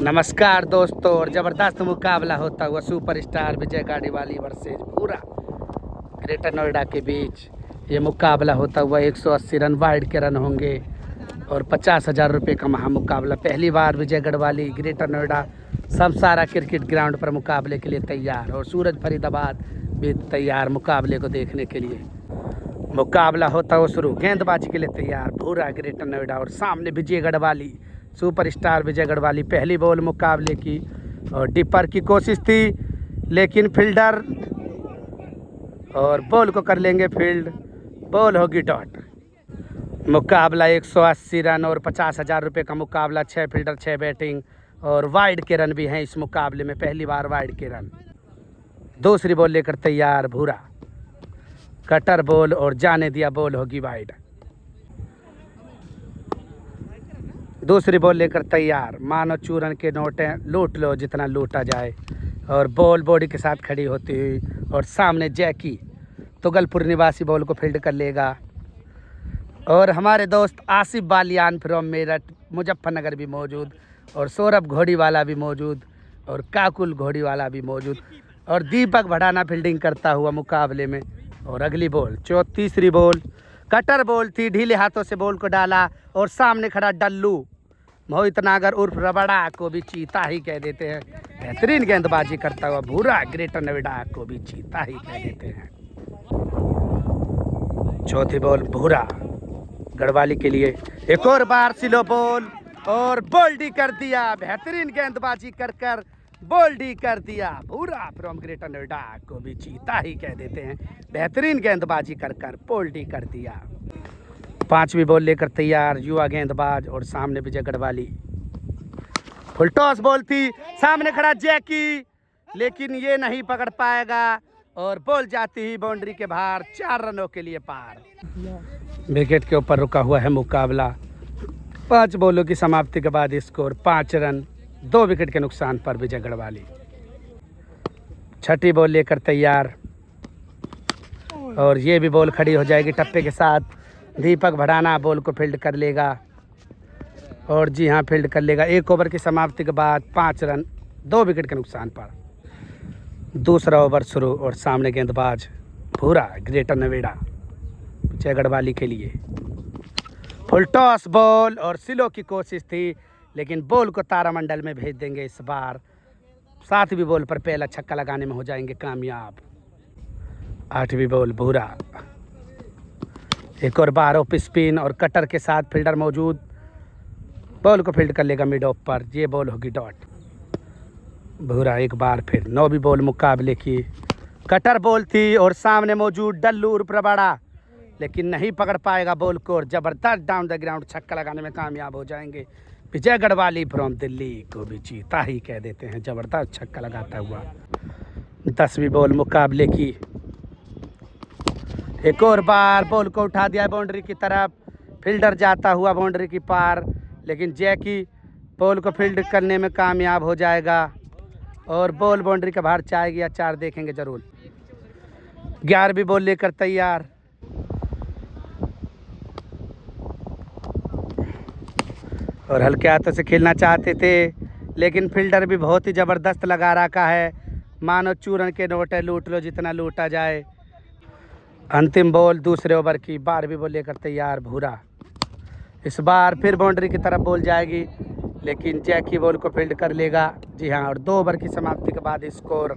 नमस्कार दोस्तों, और ज़बरदस्त मुकाबला होता हुआ सुपरस्टार विजय गाड़ीवाली वर्सेज पूरा ग्रेटर नोएडा के बीच ये मुकाबला होता हुआ 180 रन वाइड के रन होंगे और 50,000 रुपये का महामुकाबला। पहली बार Vijay Garhwali Greater Noida Samsara cricket ground पर मुकाबले के लिए तैयार और सूरज फरीदाबाद भी तैयार मुकाबले को देखने के लिए। मुकाबला होता हुआ शुरू, गेंदबाजी के लिए तैयार पूरा ग्रेटर नोएडा और सामने विजय गढ़वाली सुपरस्टार विजय गढ़वाली। पहली बॉल मुकाबले की और डिपर की कोशिश थी लेकिन फील्डर और बॉल को कर लेंगे फील्ड, बॉल होगी डॉट। मुकाबला 180 रन और 50,000 रुपये का मुकाबला। 6 फील्डर 6 बैटिंग और वाइड के रन भी हैं इस मुकाबले में, पहली बार वाइड के रन। दूसरी बॉल लेकर तैयार भूरा, कटर बॉल और जाने दिया, बॉल होगी वाइड। दूसरी बॉल लेकर तैयार, मानो चूरन के नोटे लूट लो जितना लूटा जाए, और बॉल बॉडी के साथ खड़ी होती हुई और सामने जैकी तुगलपुर निवासी बॉल को फील्ड कर लेगा। और हमारे दोस्त आसिफ बालियान फ्रॉम मेरठ मुजफ्फरनगर भी मौजूद, और सौरभ घोड़ीवाला भी मौजूद, और काकुल घोड़ीवाला भी मौजूद, और दीपक भड़ाना फील्डिंग करता हुआ मुकाबले में। और अगली बॉल तीसरी बॉल कटर बॉल थी, ढीले हाथों से बॉल को डाला और सामने खड़ा डल्लू मोहित नागर उर्फ रबड़ा को भी चीता ही कह देते हैं। बेहतरीन गेंदबाजी करता हुआ भूरा ग्रेटर नोएडा को भी चीता ही कह देते हैं। चौथी बॉल भूरा गढ़वाली के लिए, एक और बार स्लो बॉल और बोल्डी कर दिया। बेहतरीन गेंदबाजी कर बोल्डी कर दिया। भूरा फ्रॉम ग्रेटर नोएडा को भी चीता ही कह देते हैं। बेहतरीन गेंदबाजी कर बोल्डी कर दिया। पांचवी बॉल लेकर तैयार युवा गेंदबाज और सामने विजय गढ़वाली। फुल टॉस बॉल थी, सामने खड़ा जैकी लेकिन ये नहीं पकड़ पाएगा और बॉल जाती ही बाउंड्री के बाहर, 4 रनों के लिए पार। विकेट के ऊपर रुका हुआ है मुकाबला। 5 बॉलों की समाप्ति के बाद स्कोर 5 रन 2 विकेट के नुकसान पर विजय गढ़वाली। छठी बॉल लेकर तैयार और ये भी बॉल खड़ी हो जाएगी टप्पे के साथ। दीपक भड़ाना बॉल को फील्ड कर लेगा और जी हाँ फील्ड कर लेगा। 1 ओवर की समाप्ति के बाद 5 रन 2 विकेट के नुकसान पर। दूसरा ओवर शुरू और सामने गेंदबाज भूरा ग्रेटर नोएडा विजय गढ़वाली के लिए। फुल टॉस बॉल और स्लो की कोशिश थी लेकिन बॉल को तारामंडल में भेज देंगे इस बार। 7वीं बॉल पर पहला छक्का लगाने में हो जाएंगे कामयाब। 8वीं बॉल भूरा, एक और बार ऑफ स्पिन और कटर के साथ फील्डर मौजूद, बॉल को फील्ड कर लेगा मिड ऑफ पर, ये बॉल होगी डॉट। भूरा एक बार फिर। 9वीं बॉल मुकाबले की, कटर बॉल थी और सामने मौजूद डल्लू उर्फ रबाड़ा लेकिन नहीं पकड़ पाएगा बॉल को और जबरदस्त डाउन द ग्राउंड छक्का लगाने में कामयाब हो जाएंगे। विजय गढ़वाली फ्रॉम दिल्ली को भी चीता ही कह देते हैं, जबरदस्त छक्का लगाता हुआ। 10वीं बॉल मुकाबले की, एक और बार बॉल को उठा दिया बाउंड्री की तरफ, फील्डर जाता हुआ बाउंड्री की पार लेकिन जैकी बॉल को फील्ड करने में कामयाब हो जाएगा और बॉल बाउंड्री के बाहर जाएगी या 4 देखेंगे जरूर। 11वीं बॉल लेकर तैयार और हल्के हाथों से खेलना चाहते थे लेकिन फील्डर भी बहुत ही ज़बरदस्त लगा रखा है, मानो चूरन के नोटे लूट लो जितना लूटा जाए। अंतिम बॉल दूसरे ओवर की, 12वीं बॉल लेकर तैयार भूरा। इस बार फिर बाउंड्री की तरफ बॉल जाएगी लेकिन जैकी बॉल को फील्ड कर लेगा। जी हाँ, और 2 ओवर की समाप्ति के बाद स्कोर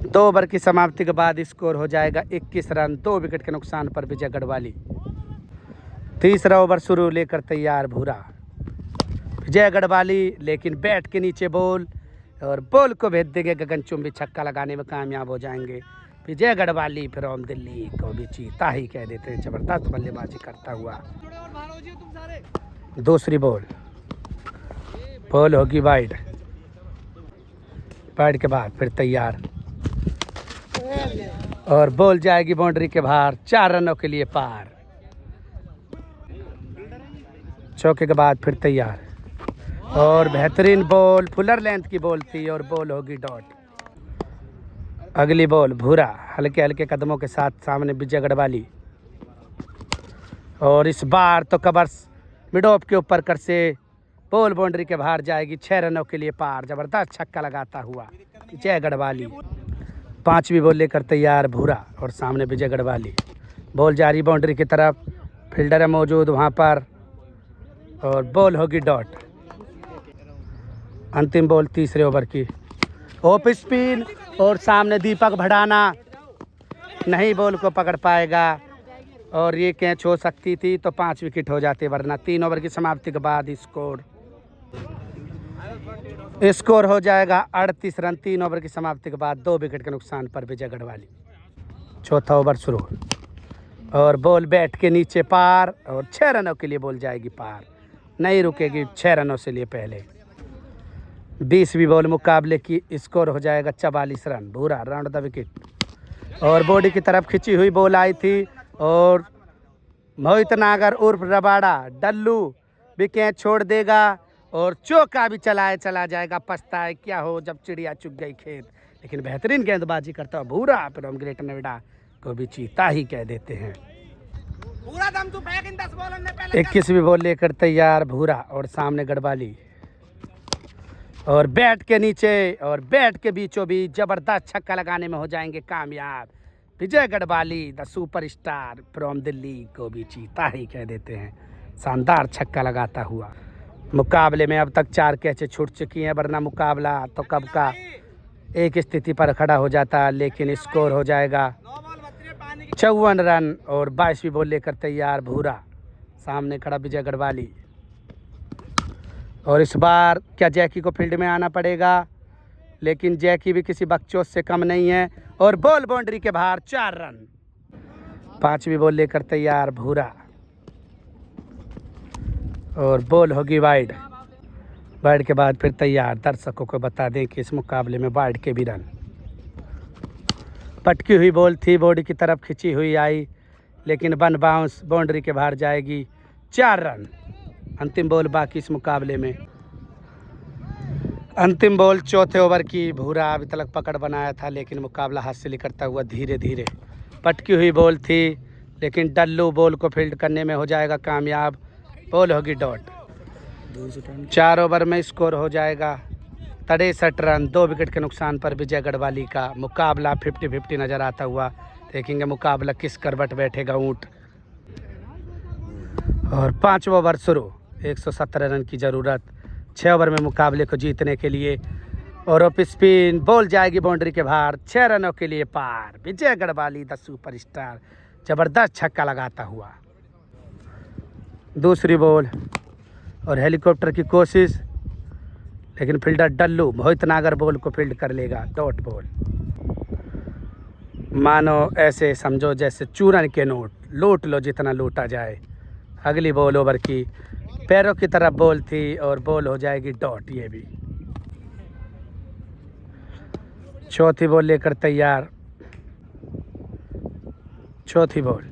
2 ओवर की समाप्ति के बाद स्कोर हो जाएगा 21 रन 2 विकेट के नुकसान पर विजय गढ़वाली। तीसरा ओवर शुरू लेकर तैयार भूरा विजय गढ़वाली लेकिन बैट के नीचे बॉल और बॉल को भेज देंगे गगनचुंबी, छक्का लगाने में कामयाब हो जाएंगे। विजय गढ़वाली फ्रॉम दिल्ली को भी चीता ही कह देते हैं, जबरदस्त बल्लेबाजी करता हुआ। दूसरी बॉल होगी वाइड, वाइड के बाद फिर तैयार और बॉल जाएगी बाउंड्री के बाहर, 4 रनों के लिए पार। चौके के बाद फिर तैयार और बेहतरीन बॉल, फुलर लेंथ की बॉल थी और बॉल होगी डॉट। अगली बॉल भूरा हल्के हल्के कदमों के साथ सामने विजय गढ़वाली और इस बार तो कवर्स मिड ऑफ के ऊपर कर से बॉल बाउंड्री के बाहर जाएगी, 6 रनों के लिए पार। जबरदस्त छक्का लगाता हुआ विजय गढ़वाली। 5वीं बॉल लेकर तैयार भूरा और सामने विजय गढ़वाली। बॉल जारी बाउंड्री की तरफ, फील्डर है मौजूद वहां पर और बॉल होगी डॉट। अंतिम बॉल तीसरे ओवर की। ऑफ स्पिन और सामने दीपक भड़ाना नहीं बॉल को पकड़ पाएगा और ये कैच हो सकती थी तो 5 विकेट हो जाते, वरना 3 ओवर की समाप्ति के बाद स्कोर हो जाएगा 38 रन। 3 ओवर की समाप्ति के बाद 2 विकेट के नुकसान पर विजय गढ़वाली। चौथा ओवर शुरू और बॉल बैट के नीचे पार और 6 रनों के लिए बॉल जाएगी पार, नहीं रुकेगी 6 रनों से लिए पहले। 20वीं बॉल मुकाबले की, स्कोर हो जाएगा 44 रन। भूरा राउंड द विकेट और बॉडी की तरफ खिंची हुई बॉल आई थी और मोहित नागर उर्फ रबाड़ा डल्लू भी कैच छोड़ देगा और चौका भी चला जाएगा। पछताए क्या हो जब चिड़िया चुग गई खेत, लेकिन बेहतरीन गेंदबाजी करता हुआ भूरा फ्रॉम ग्रेटर नोएडा को भी चीता ही कह देते हैं। 21वीं बॉल लेकर तैयार भूरा और सामने गढ़वाली और बैट के नीचे और बैट के बीचों बीच जबरदस्त छक्का लगाने में हो जाएंगे कामयाब Vijay Garhwali. The superstar from Delhi को भी चीता ही कह देते हैं। शानदार छक्का लगाता हुआ। मुकाबले में अब तक 4 कैचे छूट चुकी हैं, वरना मुकाबला तो कब का एक स्थिति पर खड़ा हो जाता, लेकिन स्कोर हो जाएगा 54 रन। और 22वीं बॉल लेकर तैयार भूरा, सामने खड़ा विजय गढ़वाली और इस बार क्या जैकी को फील्ड में आना पड़ेगा, लेकिन जैकी भी किसी बकचोद से कम नहीं है और बॉल बाउंड्री के बाहर 4 रन। 5वीं बॉल लेकर तैयार भूरा और बॉल होगी वाइड। वाइड के बाद फिर तैयार। दर्शकों को बता दें कि इस मुकाबले में वाइड के भी रन। पटकी हुई बॉल थी, बॉडी की तरफ खिंची हुई आई, लेकिन वन बाउंस बाउंड्री के बाहर जाएगी, 4 रन। अंतिम बॉल बाकी इस मुकाबले में। अंतिम बॉल चौथे ओवर की। भूरा अभी तक पकड़ बनाया था, लेकिन मुकाबला हाथ से निकलता हुआ धीरे धीरे। पटकी हुई बॉल थी, लेकिन डल्लू बॉल को फील्ड करने में हो जाएगा कामयाब। बॉल होगी डॉट। 4 ओवर में स्कोर हो जाएगा 63 रन। 2 विकेट के नुकसान पर विजय गढ़वाली का मुकाबला 50-50 नजर आता हुआ। देखेंगे मुकाबला किस करवट बैठेगा ऊंट। और 5वां ओवर शुरू। 117 रन की ज़रूरत 6 ओवर में मुकाबले को जीतने के लिए। और ऑफ स्पिन बॉल जाएगी बाउंड्री के बाहर, 6 रनों के लिए पार। विजय गढ़वाली द सुपरस्टार जबरदस्त छक्का लगाता हुआ। दूसरी बॉल और हेलीकॉप्टर की कोशिश, लेकिन फील्डर डल्लू मोहित नागर बॉल को फील्ड कर लेगा। Dot ball. मानो ऐसे समझो जैसे चूरन के नोट, लूट लो जितना लूटा जाए। अगली बॉल ओवर की, पैरों की तरफ बॉल थी और बॉल हो जाएगी डॉट। ये भी चौथी बॉल लेकर तैयार। चौथी बॉल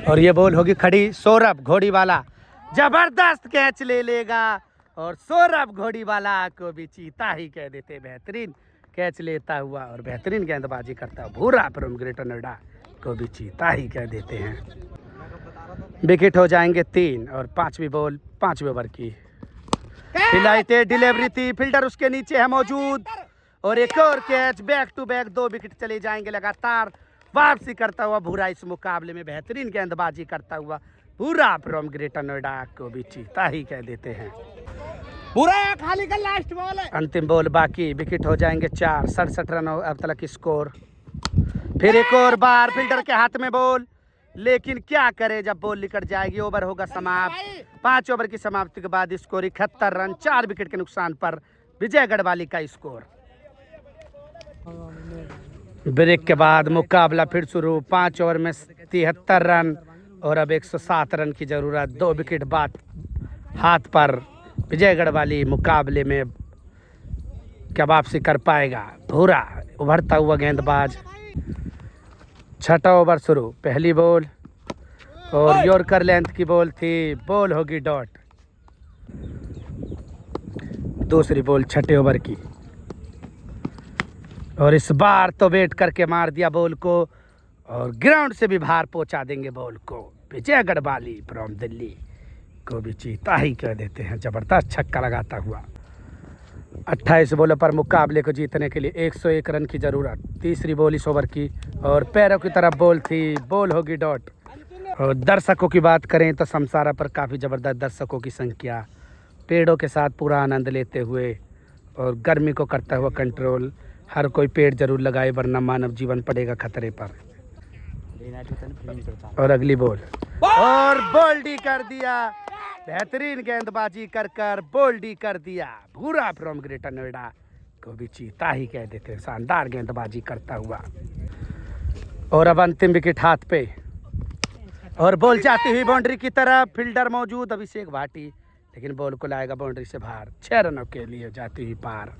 और ये बॉल होगी खड़ी। सौरभ घोड़ीवाला जबरदस्त कैच ले लेगा और सौरभ घोड़ीवाला को भी चीता ही कह देते। बेहतरीन कैच लेता हुआ और बेहतरीन गेंदबाजी करता हुआ भूरा फ्रॉम ग्रेटर नोएडा को भी चीता ही कह देते हैं। विकेट हो जाएंगे 3 और 5वीं बॉल 5वें ओवर की। हिलाई थे, डिलीवरी थी, फील्डर उसके नीचे है मौजूद और एक और catch. Back to back 2 wicket चले जाएंगे लगातार। वापसी करता हुआ भूरा इस मुकाबले में बेहतरीन गेंदबाजी करता हुआ भूरा फ्रॉम ग्रेटर नोएडा को भी चीता ही कह देते हैं। पूरा खाली का लास्ट बॉल है। अंतिम बॉल बाकी। विकेट हो जाएंगे 4। 67 रन अब तक स्कोर। फिर एक और बार फील्डर के हाथ में बॉल, लेकिन क्या करे जब बॉल निकट जाएगी। ओवर होगा समाप्त। 5 ओवर की समाप्ति के बाद स्कोर 71 रन। 4 विकेट के नुकसान पर विजय गढ़वाली का स्कोर। ब्रेक के बाद मुकाबला फिर शुरू। 5 ओवर में 73 रन और अब 107 रन की जरूरत। 2 विकेट बाद हाथ पर। विजय गढ़वाली मुकाबले में क्या वापसी कर पाएगा। भूरा उभरता हुआ गेंदबाज। 6वां ओवर शुरू। पहली बॉल और यॉर्कर लेंथ की बॉल थी, बॉल होगी डॉट। दूसरी बॉल 6ठे ओवर की और इस बार तो वेट करके मार दिया बॉल को और ग्राउंड से भी बाहर पहुंचा देंगे बॉल को विजय गढ़वाली फ्रॉम दिल्ली को भी चीता ही कह देते हैं। जबरदस्त छक्का लगाता हुआ 28 बॉलों पर मुकाबले को जीतने के लिए 101 रन की ज़रूरत। तीसरी बॉल इस ओवर की और पैरों की तरफ बॉल थी, बॉल होगी डॉट। और दर्शकों की बात करें तो समसारा पर काफ़ी ज़बरदस्त दर्शकों की संख्या, पेड़ों के साथ पूरा आनंद लेते हुए और गर्मी को करता हुआ कंट्रोल। हर कोई पेड़ जरूर लगाए वरना मानव जीवन पड़ेगा खतरे पर। और अगली बॉल और बोल्डी कर दिया, बेहतरीन गेंदबाजी कर कर बोल्डी कर दिया। भूरा फ्रॉम ग्रेटर नोएडा को भी चीता ही कह देते हैं, शानदार गेंदबाजी करता हुआ। और अब अंतिम विकेट हाथ पे और बॉल जाती हुई बाउंड्री की तरफ, फील्डर मौजूद अभिषेक भाटी, लेकिन बॉल को लाएगा बाउंड्री से बाहर। 6 रनों के लिए जाती हुई पार।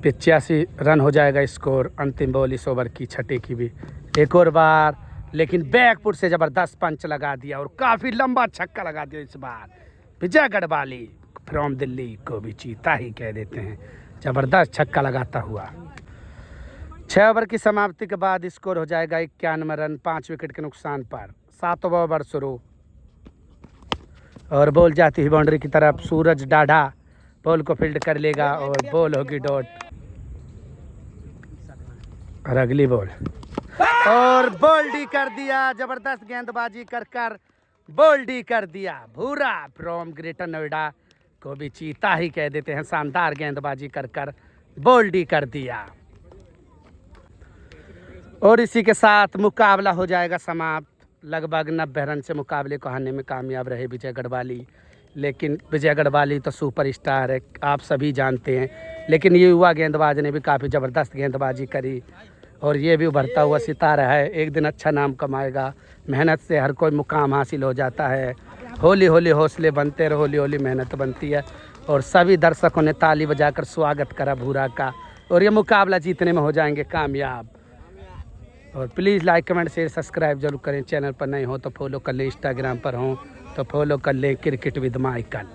85 रन हो जाएगा स्कोर। अंतिम बॉल इस ओवर की, छठे की भी। एक और बार, लेकिन बैकफुट से ज़बरदस्त पंच लगा दिया और काफ़ी लंबा छक्का लगा दिया इस बार। विजय गढ़वाली फ्रॉम दिल्ली को भी चीता ही कह देते हैं, ज़बरदस्त छक्का लगाता हुआ। 6 ओवर की समाप्ति के बाद स्कोर हो जाएगा 91 रन 5 विकेट के नुकसान पर। 7वां ओवर शुरू और बॉल जाती हुई बाउंड्री की तरफ। सूरज डाढ़ा बॉल को फील्ड कर लेगा और बॉल होगी डॉट। और अगली बॉल और बोल्डी कर दिया, जबरदस्त गेंदबाजी कर कर बोल्डी कर दिया। भूरा फ्रॉम ग्रेटर नोएडा को भी चीता ही कह देते हैं, शानदार गेंदबाजी कर कर बोल्डी कर दिया। और इसी के साथ मुकाबला हो जाएगा समाप्त। लगभग 90 रन से मुकाबले को हारने में कामयाब रहे विजय गढ़वाली। लेकिन विजय गढ़वाली तो सुपरस्टार है, आप सभी जानते हैं, लेकिन ये युवा गेंदबाज ने भी काफ़ी ज़बरदस्त गेंदबाजी करी और ये भी उभरता हुआ सितारा है। एक दिन अच्छा नाम कमाएगा। मेहनत से हर कोई मुकाम हासिल हो जाता है। हौली हौली हौसले बनते रहे, हौली हौली मेहनत बनती है। और सभी दर्शकों ने ताली बजाकर स्वागत करा भूरा का, और ये मुकाबला जीतने में हो जाएंगे कामयाब। और please like comment share subscribe जरूर करें। चैनल पर नए हो तो फॉलो कर लें, इंस्टाग्राम पर हो तो फॉलो कर लें क्रिकेट विद माइकल।